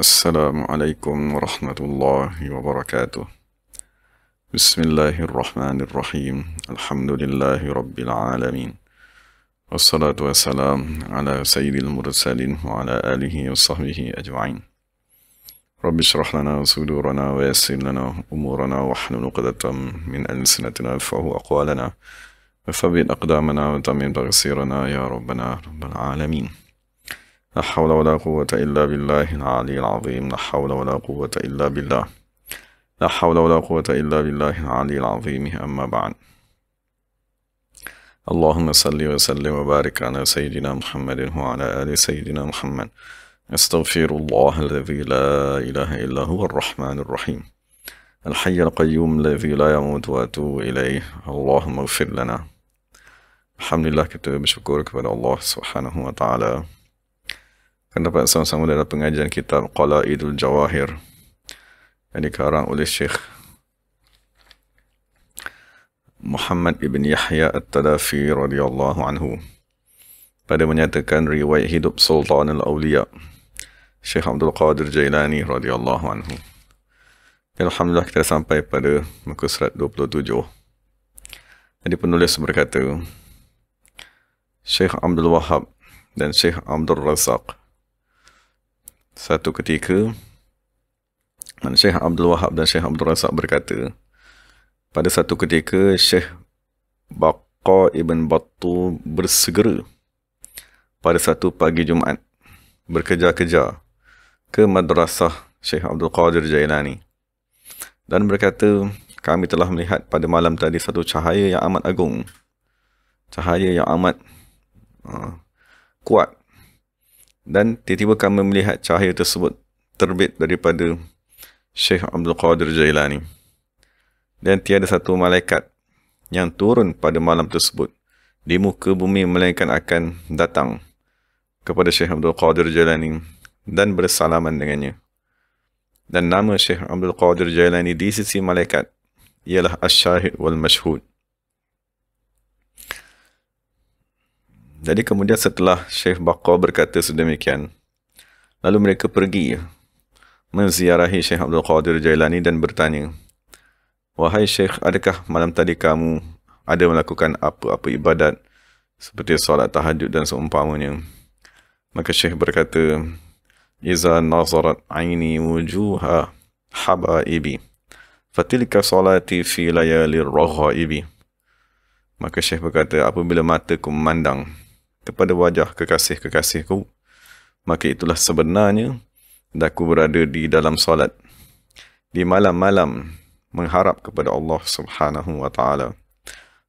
السلام عليكم ورحمة الله وبركاته. بسم الله الرحمن الرحيم. الحمد لله رب العالمين، والصلاة والسلام على سيد المرسلين وعلى آله وصحبه أجمعين. رب اشرح لنا صدورنا ويسر لنا أمورنا واحلل عقدة من ألسنتنا يفقهوا أقوالنا وثبت أقدامنا وتمم تقصيرنا يا ربنا رب العالمين. لا حول ولا قوة إلا بالله العلي العظيم. لا حول ولا قوة إلا بالله. لا حول ولا قوة إلا بالله العلي العظيم. أما بعد. اللهم صل وسلم وبارك على سيدنا محمد وعلى آل سيدنا محمد. أستغفر الله الذي لا إله إلا هو الرحمن الرحيم الحي القيوم الذي لا يموت وأتوب إليه. اللهم اغفر لنا. Alhamdulillah, kita bersyukur kepada Allah Subhanahu wa taala akan dapat sama-sama dalam pengajian kitab Qalaidul Jawahir yang dikarang oleh Syekh Muhammad ibn Yahya At-Tadafi radhiyallahu anhu pada menyatakan riwayat hidup Sultan al-Awliya Syekh Abdul Qadir Jailani radhiyallahu anhu. Dan alhamdulillah kita sampai pada muka surat 27. Jadi penulis berkata, Syekh Abdul Wahab dan Syekh Abdul Razak. Satu ketika, Syekh Abdul Wahab dan Syekh Abdul Razak berkata, pada satu ketika Syekh Baqa Ibn Battu bersegera pada satu pagi Jumaat, berkejar-kejar ke madrasah Syekh Abdul Qadir Jailani dan berkata, kami telah melihat pada malam tadi satu cahaya yang amat agung, cahaya yang amat kuat, dan tiba-tiba kami melihat cahaya tersebut terbit daripada Syekh Abdul Qadir Jailani, dan tiada satu malaikat yang turun pada malam tersebut di muka bumi melainkan akan datang kepada Syekh Abdul Qadir Jailani dan bersalaman dengannya. Dan nama Syekh Abdul Qadir Jailani di sisi malaikat ialah Asy-Syahid wal Mashhud. Jadi kemudian setelah Syekh Baqa berkata sedemikian, lalu mereka pergi menziarahi Syekh Abdul Qadir Jailani dan bertanya, wahai Syekh, adakah malam tadi kamu ada melakukan apa-apa ibadat seperti solat tahajud dan seumpamanya? Maka Syekh berkata, Iza nazarat aini wujuha habaibi fatilka salati fi layali raghaibi. Maka Syekh berkata, apabila mataku memandang kepada wajah kekasih-kekasihku, maka itulah sebenarnya aku berada di dalam solat di malam-malam mengharap kepada Allah Subhanahu wa taala.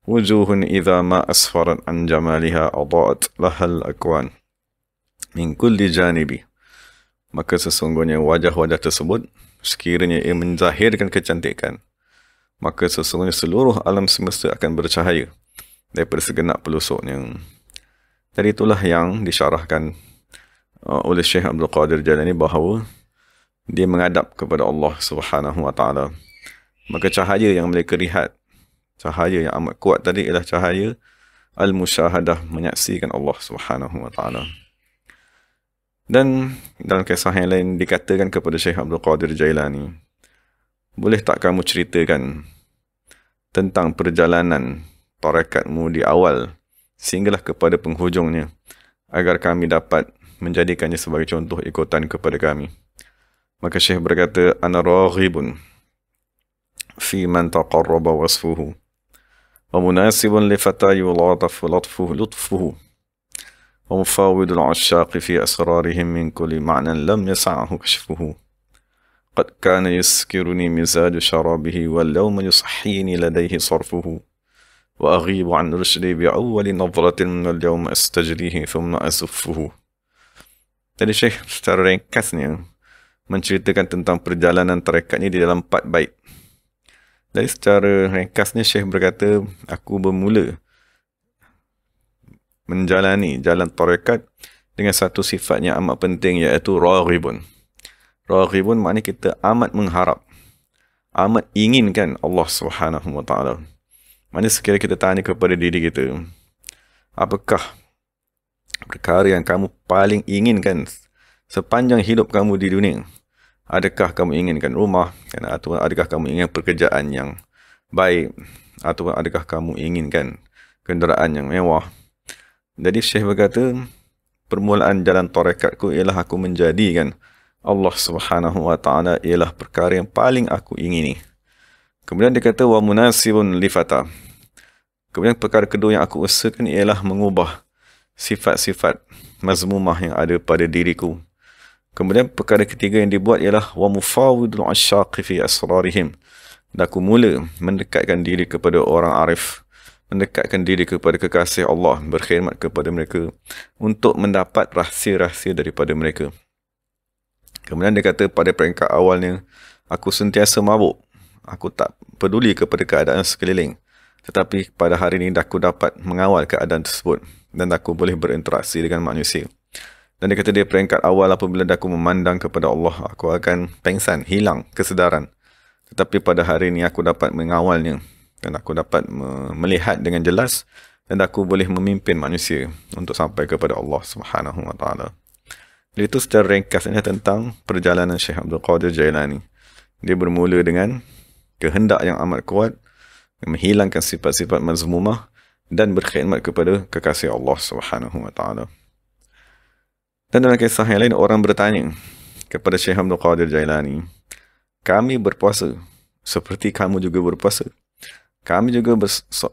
Wujuhun idza ma asfarat an jamaliha adaat lahal akwan min kulli janibi. Maka sesungguhnya wajah-wajah tersebut, sekiranya ia menzahirkan kecantikan, maka sesungguhnya seluruh alam semesta akan bercahaya daripada segenap pelusuknya. Jadi itulah yang disyarahkan oleh Syekh Abdul Qadir Jailani, bahawa dia menghadap kepada Allah Subhanahu wa taala. Maka cahaya yang mereka lihat, cahaya yang amat kuat tadi, ialah cahaya al-musyahadah, menyaksikan Allah Subhanahu wa taala. Dan dalam kisah yang lain dikatakan kepada Syekh Abdul Qadir Jailani, boleh tak kamu ceritakan tentang perjalanan tarekatmu di awal sehinggalah kepada penghujungnya, agar kami dapat menjadikannya sebagai contoh ikutan kepada kami. Maka Syekh berkata, ana raghibun fi man taqarraba wasfuhu wa munasibun li fata yulatafu lutfuhu wa mufawidul ashaqi fi asrarihim min kulli ma'nan lam yasa'ahu kashfuhu. Qad kana yuskiruni mizaju sharabihi wal yawma yusahhini ladayhi sarfuhu wa aghibu an rushdi bi awwali nadratin min al-yawm astajrihi thumma asuffuhu. Jadi Syekh secara ringkasnya menceritakan tentang perjalanan tarekatnya di dalam 4 bait. Jadi secara ringkasnya Syekh berkata, aku bermula menjalani jalan tarekat dengan satu sifat yang amat penting, iaitu raghibun. Raghibun maknanya kita amat mengharap, amat inginkan Allah Subhanahu wa taala. Maksudnya sekiranya kita tanya kepada diri kita, apakah perkara yang kamu paling inginkan sepanjang hidup kamu di dunia? adakah kamu inginkan rumah, atau adakah kamu ingin pekerjaan yang baik, atau adakah kamu inginkan kenderaan yang mewah. Jadi Syekh berkata, permulaan jalan tarekatku ialah aku menjadikan Allah Subhanahu wa taala ialah perkara yang paling aku ingini. Kemudian dia kata wa munasibun li fata. Kemudian perkara kedua yang aku usahakan ialah mengubah sifat-sifat mazmumah yang ada pada diriku. Kemudian perkara ketiga yang dibuat ialah wa mufawidul asyaqi fi asrarihim. Dan aku mula mendekatkan diri kepada orang arif, mendekatkan diri kepada kekasih Allah, berkhidmat kepada mereka untuk mendapat rahsia-rahsia daripada mereka. Kemudian dia kata pada peringkat awalnya, aku sentiasa mabuk. Aku tak peduli kepada keadaan sekeliling. Tetapi pada hari ini aku dapat mengawal keadaan tersebut dan aku boleh berinteraksi dengan manusia. Dan dia kata dia peringkat awal apabila aku memandang kepada Allah, aku akan pengsan, hilang kesedaran. Tetapi pada hari ini aku dapat mengawalnya dan aku dapat melihat dengan jelas dan aku boleh memimpin manusia untuk sampai kepada Allah Subhanahu wa taala. Jadi itu secara ringkasnya tentang perjalanan Syekh Abdul Qadir Jailani. Dia bermula dengan kehendak yang amat kuat, menghilangkan sifat-sifat mazmumah dan berkhidmat kepada kekasih Allah Subhanahu wa taala. Dan dalam kisah yang lain, orang bertanya kepada Syekh Abdul Qadir Jailani, kami berpuasa seperti kamu juga berpuasa. Kami juga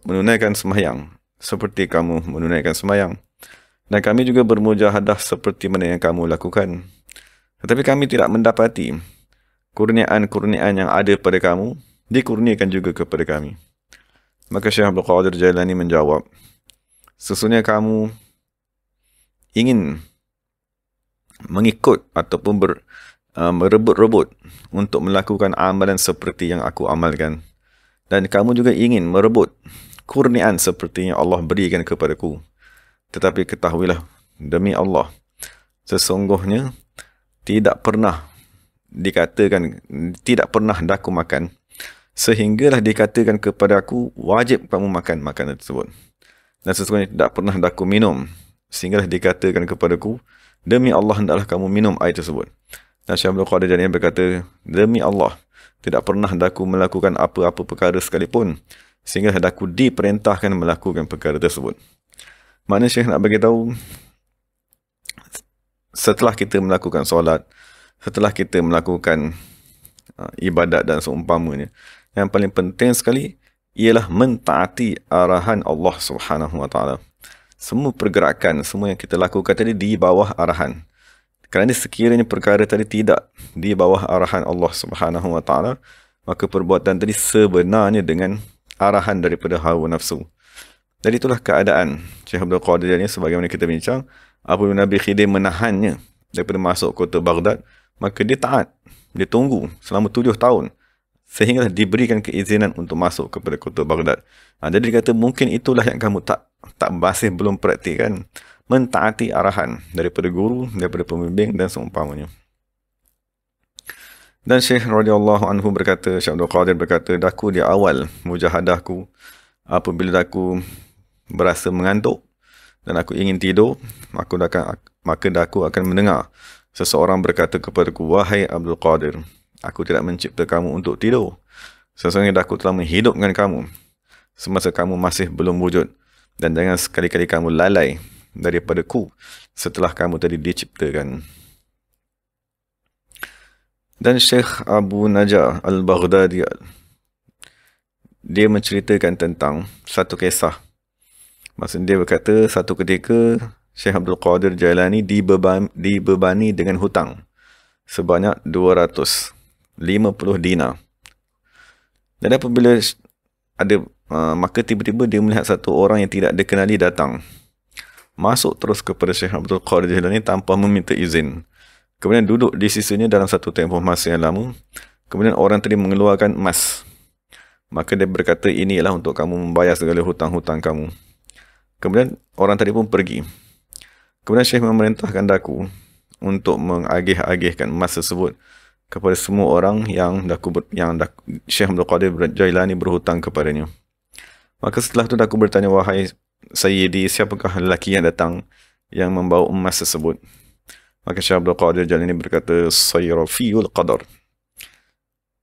menunaikan sembahyang seperti kamu menunaikan sembahyang. Dan kami juga bermujahadah seperti mana yang kamu lakukan. Tetapi kami tidak mendapati kurniaan-kurniaan yang ada pada kamu dikurniakan juga kepada kami. Maka Syekh Abdul Qadir Jailani menjawab, sesungguhnya kamu ingin mengikut ataupun merebut-rebut untuk melakukan amalan seperti yang aku amalkan. Dan kamu juga ingin merebut kurniaan seperti yang Allah berikan kepadaku. Tetapi ketahuilah, demi Allah, sesungguhnya tidak pernah daku makan sehinggalah dikatakan kepada aku wajib kamu makan makanan tersebut. Dan sesungguhnya tidak pernah daku minum sehinggalah dikatakan kepadaku demi Allah hendaklah kamu minum air tersebut. Dan Syekh Abdul Qadir Jailani berkata, demi Allah, tidak pernah daku melakukan apa-apa perkara sekalipun sehingga daku diperintahkan melakukan perkara tersebut. Maknanya Syekh nak bagi tahu, setelah kita melakukan solat, setelah kita melakukan ibadat dan seumpamanya, yang paling penting sekali ialah mentaati arahan Allah Subhanahu wa taala. Semua pergerakan, semua yang kita lakukan tadi di bawah arahan. Kerana sekiranya perkara tadi tidak di bawah arahan Allah Subhanahu wa taala, maka perbuatan tadi sebenarnya dengan arahan daripada hawa nafsu. Jadi itulah keadaan Syekh Abdul Qadir ini sebagaimana kita bincang, apabila Nabi Khidir menahannya daripada masuk kota Baghdad, maka dia taat, dia tunggu selama 7 tahun sehingga diberikan keizinan untuk masuk kepada kota Baghdad. Jadi dia kata mungkin itulah yang kamu masih belum praktikkan, mentaati arahan daripada guru, daripada pembimbing dan seumpamanya. Dan Syekh radhiyallahu anhu berkata, Syekh Abdul Qadir berkata, daku di awal mujahadahku, apabila daku berasa mengantuk dan aku ingin tidur, maka daku akan mendengar seseorang berkata kepadaku, wahai Abdul Qadir, aku tidak mencipta kamu untuk tidur. Sesungguhnya daku telah menghidupkan kamu semasa kamu masih belum wujud. Dan jangan sekali-kali kamu lalai daripadaku setelah kamu tadi diciptakan. Dan Syekh Abu Najah Al-Baghdadi, dia menceritakan tentang satu kisah. Maksud dia berkata, satu ketika Syekh Abdul Qadir Jailani dibebani dengan hutang sebanyak 250 dinar. Dan apabila maka tiba-tiba dia melihat satu orang yang tidak dikenali datang, masuk terus kepada Syekh Abdul Qadir Jailani tanpa meminta izin. Kemudian duduk di sisinya dalam satu tempoh masa yang lama. Kemudian orang tadi mengeluarkan emas. Maka dia berkata, ini ialah untuk kamu membayar segala hutang-hutang kamu. Kemudian orang tadi pun pergi. Kemudian Syekh memerintahkan daku untuk mengagih-agihkan emas tersebut kepada semua orang yang Syekh Abdul Qadir Jailani berhutang kepadanya. Maka setelah itu daku bertanya, wahai Sayyidi, siapakah lelaki yang datang yang membawa emas tersebut? Maka Syekh Abdul Qadir Jalani berkata, Sayrafiyul Qadar.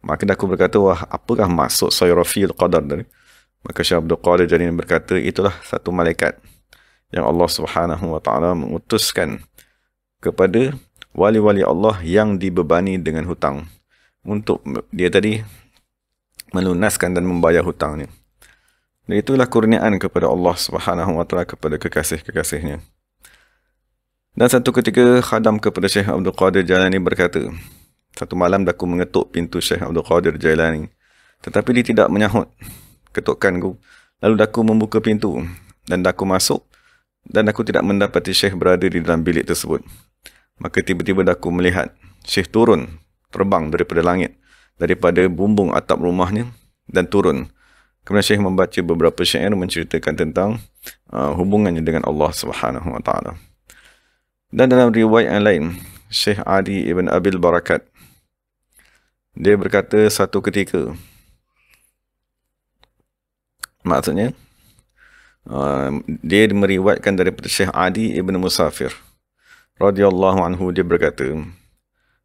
Maka aku berkata, wah, apakah maksud Sayrafiyul Qadar tadi? Maka Syekh Abdul Qadir Jalani berkata, itulah satu malaikat yang Allah Subhanahu wa taala mengutuskan kepada wali-wali Allah yang dibebani dengan hutang untuk dia tadi melunaskan dan membayar hutangnya. Dan itulah kurniaan kepada Allah Subhanahu wa taala kepada kekasih-kekasihnya. Dan satu ketika khadam kepada Syekh Abdul Qadir Jailani berkata, satu malam aku mengetuk pintu Syekh Abdul Qadir Jailani, tetapi dia tidak menyahut ketukanku. Lalu aku membuka pintu dan aku masuk dan aku tidak mendapati Syekh berada di dalam bilik tersebut. Maka tiba-tiba aku melihat Syekh turun, terbang daripada langit, daripada bumbung atap rumahnya dan turun. Kemudian Syekh membaca beberapa syair menceritakan tentang hubungannya dengan Allah Subhanahu wa taala. Dan dalam riwayat yang lain, Syekh Adi ibn Abil Barakat, dia berkata satu ketika, maksudnya dia meriwayatkan daripada Syekh Adi ibn Musafir radhiyallahu anhu, dia berkata,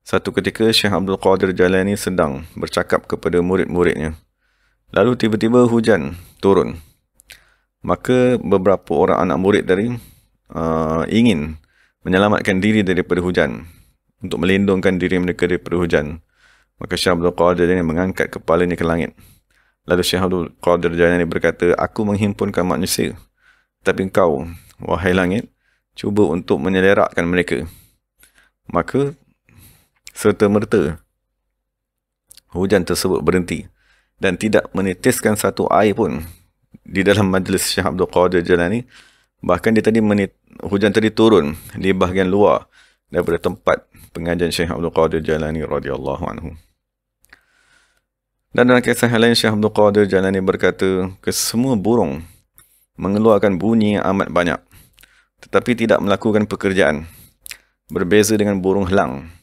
satu ketika Syekh Abdul Qadir Jailani sedang bercakap kepada murid-muridnya. Lalu tiba-tiba hujan turun. Maka beberapa orang anak murid tadi ingin menyelamatkan diri daripada hujan, untuk melindungkan diri mereka daripada hujan. Maka Syekh Abdul Qadir Jailani mengangkat kepalanya ke langit. Lalu Syekh Abdul Qadir Jailani berkata, aku menghimpunkan manusia, tapi engkau, wahai langit, cuba untuk menyelerakkan mereka. Maka serta-merta hujan tersebut berhenti dan tidak menitiskan satu air pun di dalam majlis Syekh Abdul Qadir Jailani. Bahkan dia tadi hujan tadi turun di bahagian luar daripada tempat pengajian Syekh Abdul Qadir Jailani radhiyallahu anhu. Dan dalam kisah lain, Syekh Abdul Qadir Jailani berkata, kesemua burung mengeluarkan bunyi yang amat banyak, tetapi tidak melakukan pekerjaan. Berbeza dengan burung helang.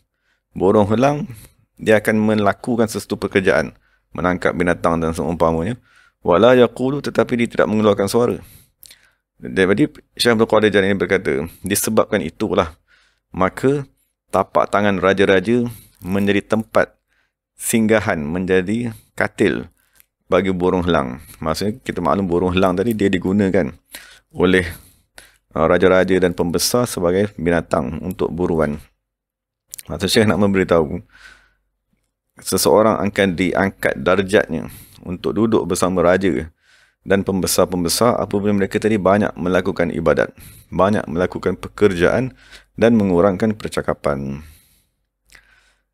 Burung helang, dia akan melakukan sesuatu pekerjaan, menangkap binatang dan seumpamanya. Wala yaqulu, tetapi dia tidak mengeluarkan suara. Jadi Syekh Abdul Qadir Jailani berkata, disebabkan itulah maka tapak tangan raja-raja menjadi tempat singgahan, menjadi katil bagi burung helang. Maksudnya kita maklum burung helang tadi dia digunakan oleh raja-raja dan pembesar sebagai binatang untuk buruan. Maksud Syekh nak memberitahu, seseorang akan diangkat darjatnya untuk duduk bersama raja dan pembesar-pembesar apabila mereka tadi banyak melakukan ibadat, banyak melakukan pekerjaan dan mengurangkan percakapan.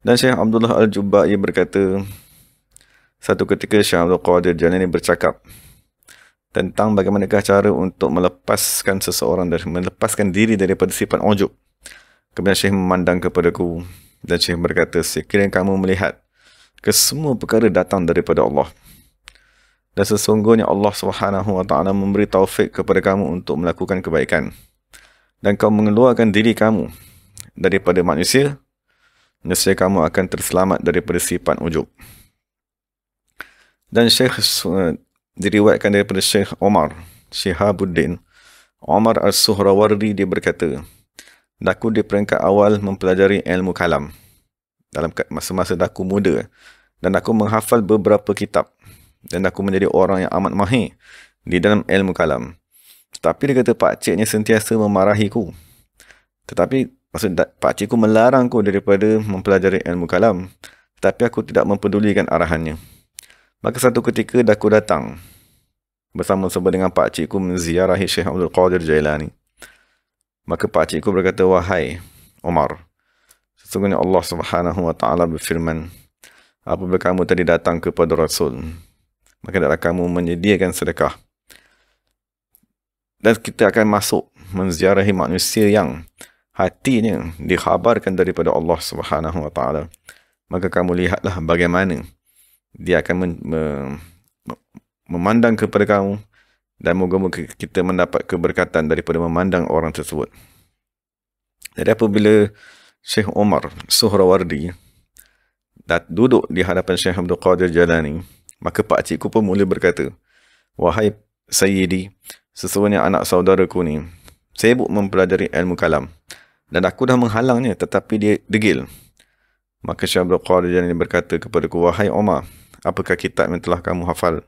Dan Syekh Abdullah Al-Jubba'i berkata, satu ketika Syekh Abdul Qadir Jailani bercakap tentang bagaimanakah cara untuk melepaskan seseorang dari melepaskan diri daripada sifat ujub. Kemudian Syekh memandang kepadaku dan Syekh berkata, sekiranya kamu melihat kesemua perkara datang daripada Allah, dan sesungguhnya Allah Subhanahu wa taala memberi taufik kepada kamu untuk melakukan kebaikan, dan kau mengeluarkan diri kamu daripada manusia, nescaya kamu akan terselamat daripada sifat ujub. Dan Syekh diriwayatkan daripada Syekh Omar Syihabuddin Omar As-Suhrawardi, dia berkata, aku di peringkat awal mempelajari ilmu kalam dalam masa-masa aku muda, dan aku menghafal beberapa kitab, dan aku menjadi orang yang amat mahir di dalam ilmu kalam. Tetapi dia kata pakciknya sentiasa memarahiku. Tetapi maksud pakcikku melarangku daripada mempelajari ilmu kalam, tetapi aku tidak mempedulikan arahannya. Maka satu ketika aku datang bersama-sama dengan pakcikku menziarahi Syekh Abdul Qadir Jailani. Maka pakcikku berkata, wahai Omar, sesungguhnya Allah Subhanahu wa taala berfirman, apabila kamu tadi datang kepada Rasul, maka hendaklah kamu menyediakan sedekah. Dan kita akan masuk menziarahi manusia yang hatinya dikhabarkan daripada Allah Subhanahu wa taala. Maka kamu lihatlah bagaimana dia akan memandang kepada kamu, dan moga-moga kita mendapat keberkatan daripada memandang orang tersebut. Jadi apabila Syekh Omar Suhrawardi duduk di hadapan Syekh Abdul Qadir Jailani, maka pakcikku pun mula berkata, wahai Sayyidi, sesungguhnya anak saudaraku ni sibuk mempelajari ilmu kalam, Dan aku dah menghalangnya, tetapi dia degil. Maka Syekh Abdul Qadir Jailani berkata kepadaku, wahai Omar, apakah kitab yang telah kamu hafal?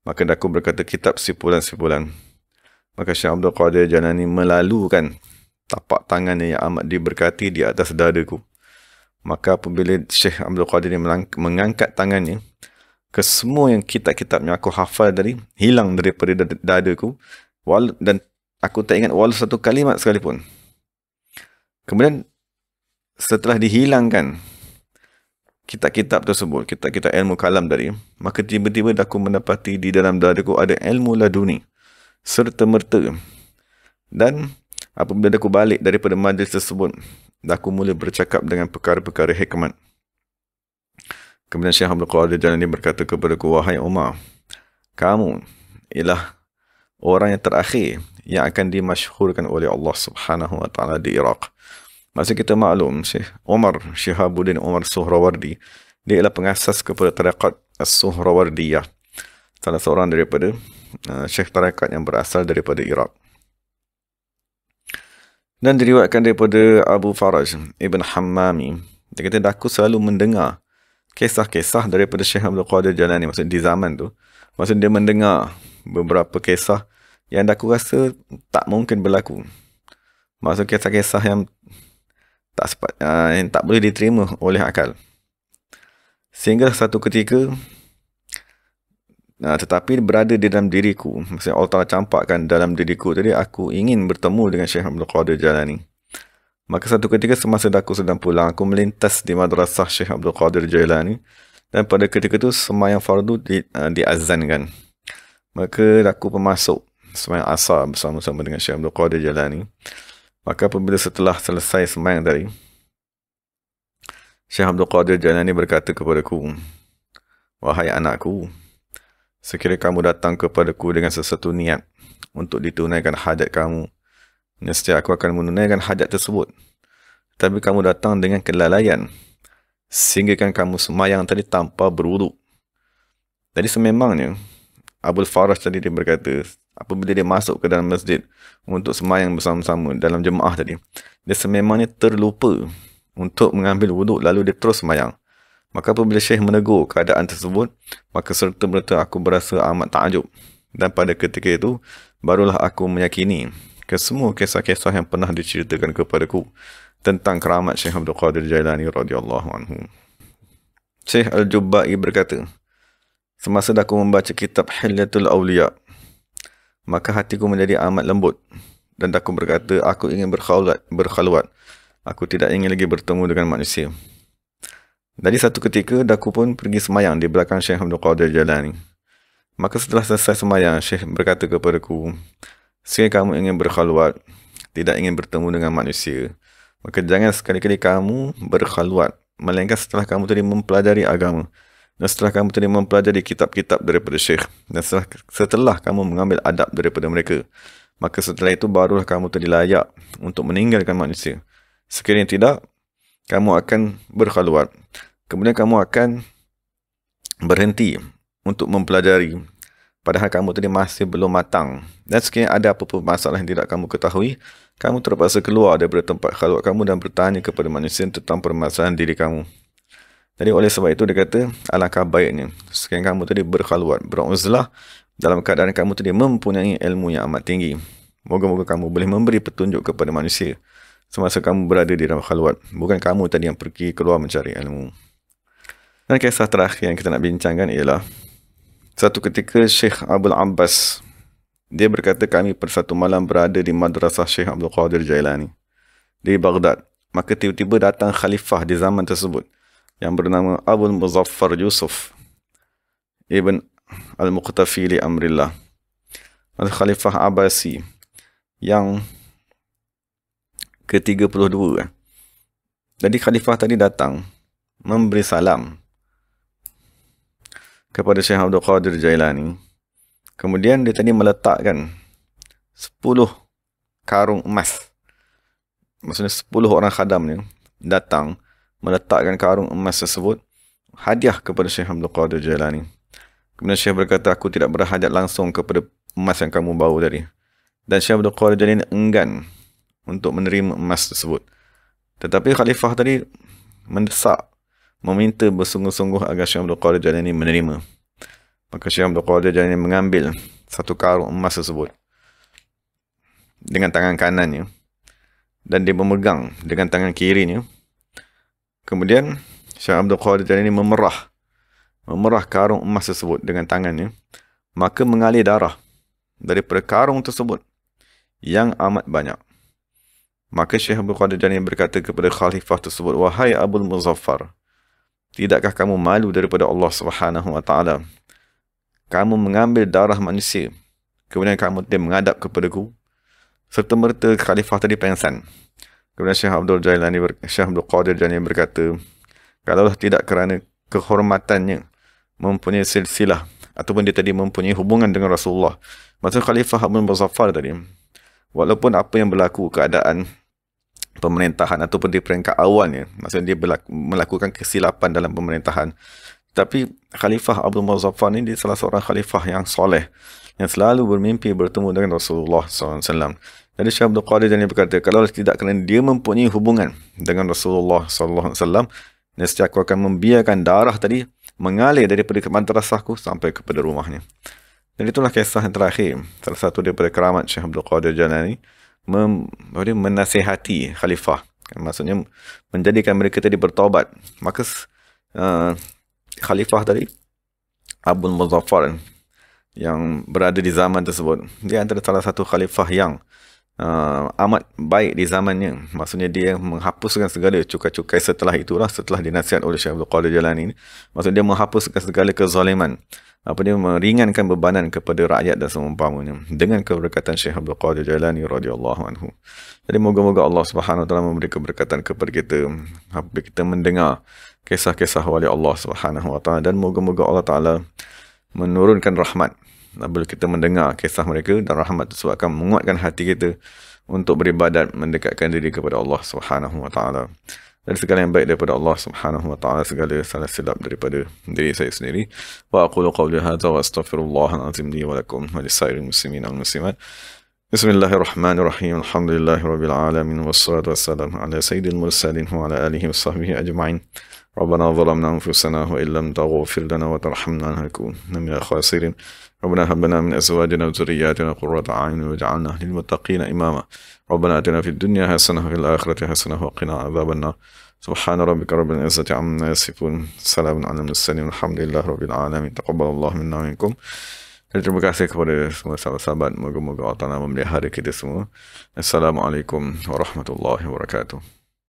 Maka aku berkata, kitab simpulan-simpulan. Maka Syekh Abdul Qadir Jailani melalukan tapak tangannya yang amat diberkati di atas dadaku. Maka apabila Syekh Abdul Qadir mengangkat tangannya, kesemua yang kitab-kitab yang aku hafal tadi hilang daripada dadaku, dan aku tak ingat walau satu kalimat sekalipun. Kemudian setelah dihilangkan kitab-kitab tersebut, kitab-kitab ilmu kalam tadi, maka tiba-tiba aku mendapati di dalam dadaku ada ilmu laduni serta merta. Dan apabila aku balik daripada majlis tersebut, aku mula bercakap dengan perkara-perkara hikmat. Kemudian Syekh Abdul Qadir Jailani berkata kepadaku, wahai Umar, kamu ialah orang yang terakhir yang akan dimasyhurkan oleh Allah Subhanahu wa taala di Iraq. Maksud kita maklum, Syekh Umar Syihabuddin Umar Suhrawardi, dia ialah pengasas kepada tarekat As-Suhrawardiyah, salah seorang daripada syekh tarekat yang berasal daripada Iraq. Dan diriwayatkan daripada Abu Faraj Ibn Hammami, dia kata, aku selalu mendengar kisah-kisah daripada Syekh Abdul Qadir Jailani, maksud di zaman tu. Maksud dia mendengar beberapa kisah yang aku rasa tak mungkin berlaku. Maksud kisah-kisah yang tak boleh diterima oleh akal. Sehingga satu ketika, tetapi berada di dalam diriku, maksudnya Allah Ta'ala campakkan dalam diriku tadi, aku ingin bertemu dengan Syekh Abdul Qadir Jailani. Maka satu ketika semasa aku sedang pulang, aku melintas di madrasah Syekh Abdul Qadir Jailani, dan pada ketika itu sembahyang fardu diazankan. Maka aku masuk sembahyang asar bersama-sama dengan Syekh Abdul Qadir Jailani. Maka apabila setelah selesai sembahyang tadi, Syekh Abdul Qadir Jailani berkata kepadaku, wahai anakku, sekiranya kamu datang kepadaku dengan sesuatu niat untuk ditunaikan hajat kamu, nescaya aku akan menunaikan hajat tersebut. Tapi kamu datang dengan kelalaian, sehingga kan kamu semayang tadi tanpa berwuduk. Jadi sememangnya, Abul Faraj tadi dia berkata, apabila dia masuk ke dalam masjid untuk semayang bersama-sama dalam jemaah tadi, dia sememangnya terlupa untuk mengambil wuduk, lalu dia terus semayang. Maka apabila Syekh menegur keadaan tersebut, maka serta-merta aku berasa amat takjub. Dan pada ketika itu, barulah aku meyakini ke semua kisah-kisah yang pernah diceritakan kepadaku tentang keramat Syekh Abdul Qadir Jailani radhiyallahu anhu. Syekh Al-Jubba'i berkata, semasa aku membaca kitab Hilyatul Awliya, maka hatiku menjadi amat lembut, dan aku berkata, aku ingin berkhalwat. Aku tidak ingin lagi bertemu dengan manusia. Jadi satu ketika, aku pun pergi semayang di belakang Syekh Abdul Qadir Jailani. Maka setelah selesai semayang, Syekh berkata kepadaku, sekiranya kamu ingin berkhalwat, tidak ingin bertemu dengan manusia, maka jangan sekali-kali kamu berkhalwat, melainkan setelah kamu tadi mempelajari agama, dan setelah kamu tadi mempelajari kitab-kitab daripada Syekh, dan setelah kamu mengambil adab daripada mereka, maka setelah itu barulah kamu tadi layak untuk meninggalkan manusia. Sekiranya tidak, kamu akan berkhalwat. Kemudian kamu akan berhenti untuk mempelajari, padahal kamu tadi masih belum matang. Dan sekiranya ada apa-apa masalah yang tidak kamu ketahui, kamu terpaksa keluar daripada tempat khalwat kamu dan bertanya kepada manusia tentang permasalahan diri kamu. Jadi oleh sebab itu dia kata, alangkah baiknya sekiranya kamu tadi berkhalwat, beruzlah, dalam keadaan kamu tadi mempunyai ilmu yang amat tinggi. Moga-moga kamu boleh memberi petunjuk kepada manusia semasa kamu berada di dalam khalwat, bukan kamu tadi yang pergi keluar mencari ilmu. Dan kisah terakhir yang kita nak bincangkan ialah, satu ketika Syekh Abdul Abbas, dia berkata, kami pada satu malam berada di madrasah Syekh Abdul Qadir Jailani di Baghdad. Maka tiba-tiba datang khalifah di zaman tersebut yang bernama Abul Muzaffar Yusuf Ibn Al-Muqtafi li Amrillah, Khalifah Abbasi yang ke-32. Jadi khalifah tadi datang memberi salam kepada Syekh Abdul Qadir Jailani. Kemudian dia tadi meletakkan 10 karung emas. Maksudnya 10 orang khadam ni datang meletakkan karung emas tersebut hadiah kepada Syekh Abdul Qadir Jailani. Kemudian Syekh berkata, aku tidak berhajat langsung kepada emas yang kamu bawa tadi. Dan Syekh Abdul Qadir Jailani enggan untuk menerima emas tersebut. Tetapi khalifah tadi mendesak, meminta bersungguh-sungguh agar Syekh Abdul Qadir Jailani menerima. Maka Syekh Abdul Qadir Jailani mengambil satu karung emas tersebut dengan tangan kanannya dan dia memegang dengan tangan kirinya. Kemudian Syekh Abdul Qadir Jailani memerah karung emas tersebut dengan tangannya, maka mengalir darah daripada karung tersebut yang amat banyak. Maka Syekh Abdul Qadir Jailani berkata kepada khalifah tersebut, "Wahai Abul Muzaffar, tidakkah kamu malu daripada Allah Subhanahu wa taala? Kamu mengambil darah manusia, kemudian kamu menghadap kepadaku." Serta merta khalifah tadi pengsan. Kemudian Syekh Abdul Qadir Jailani berkata, kalaulah tidak kerana kehormatannya mempunyai silsilah ataupun dia tadi mempunyai hubungan dengan Rasulullah. Maksud Khalifah Abdul Muzaffar tadi, walaupun apa yang berlaku keadaan pemerintahan ataupun di peringkat awalnya, maksudnya dia melakukan kesilapan dalam pemerintahan, tapi Khalifah Abdul Muzaffar ini dia salah seorang khalifah yang soleh, yang selalu bermimpi bertemu dengan Rasulullah SAW. Jadi Syekh Abdul Qadir Jailani berkata, kalau tidak kerana dia mempunyai hubungan dengan Rasulullah SAW, nescaya aku akan membiarkan darah tadi mengalir daripada madrasahku sampai kepada rumahnya. Dan itulah kisah yang terakhir, salah satu daripada keramat Syekh Abdul Qadir Jailani, menasihati khalifah. Maksudnya menjadikan mereka tadi bertaubat. Maka khalifah tadi, Abul Muzaffar, yang berada di zaman tersebut, dia antara salah satu khalifah yang amat baik di zamannya. Maksudnya dia menghapuskan segala cukai-cukai setelah itulah, setelah dinasihat oleh Syekh Abdul Qadir Jailani ini. Maksudnya dia menghapuskan segala kezaliman, dia meringankan bebanan kepada rakyat dan seumpamanya dengan keberkatan Syekh Abdul Qadir Jailani radhiyallahu anhu. Jadi moga-moga Allah Subhanahu wa taala memberi keberkatan kepada kita apabila kita mendengar kisah-kisah wali Allah Subhanahu wa taala, dan moga-moga Allah taala menurunkan rahmat apabila kita mendengar kisah mereka, dan rahmat tersebut akan menguatkan hati kita untuk beribadat, mendekatkan diri kepada Allah Subhanahu wa taala. Dan segala yang baik daripada Allah Subhanahu wa taala, segala salah silap daripada diri saya sendiri. Wa aqulu qawli hadza wa astaghfirullahal azim li wa lakum wa lisairil muslimin wal muslimat. Bismillahirrahmanirrahim. Alhamdulillahirabbil alamin wassalatu wassalamu ala sayyidil mursalin wa ala alihi washabbihi ajma'in. ربنا ظلمنا أنفسنا وإن لم تغفر لنا وترحمنا لنكونن من الخاسرين. ربنا هب لنا من أزواجنا وذرياتنا قرة أعين واجعلنا للمتقين إماما. ربنا آتنا في الدنيا حسنة وفي الآخرة حسنة وقنا عذاب النار. سبحان ربك رب العزة عما يصفون. سلام على المرسلين والحمد لله رب العالمين. تقبل الله منا ومنكم. Terima kasih kepada semua sahabat-sahabat. Moga-moga Allah Ta'ala memelihara kita semua. Assalamualaikum warahmatullahi wabarakatuh.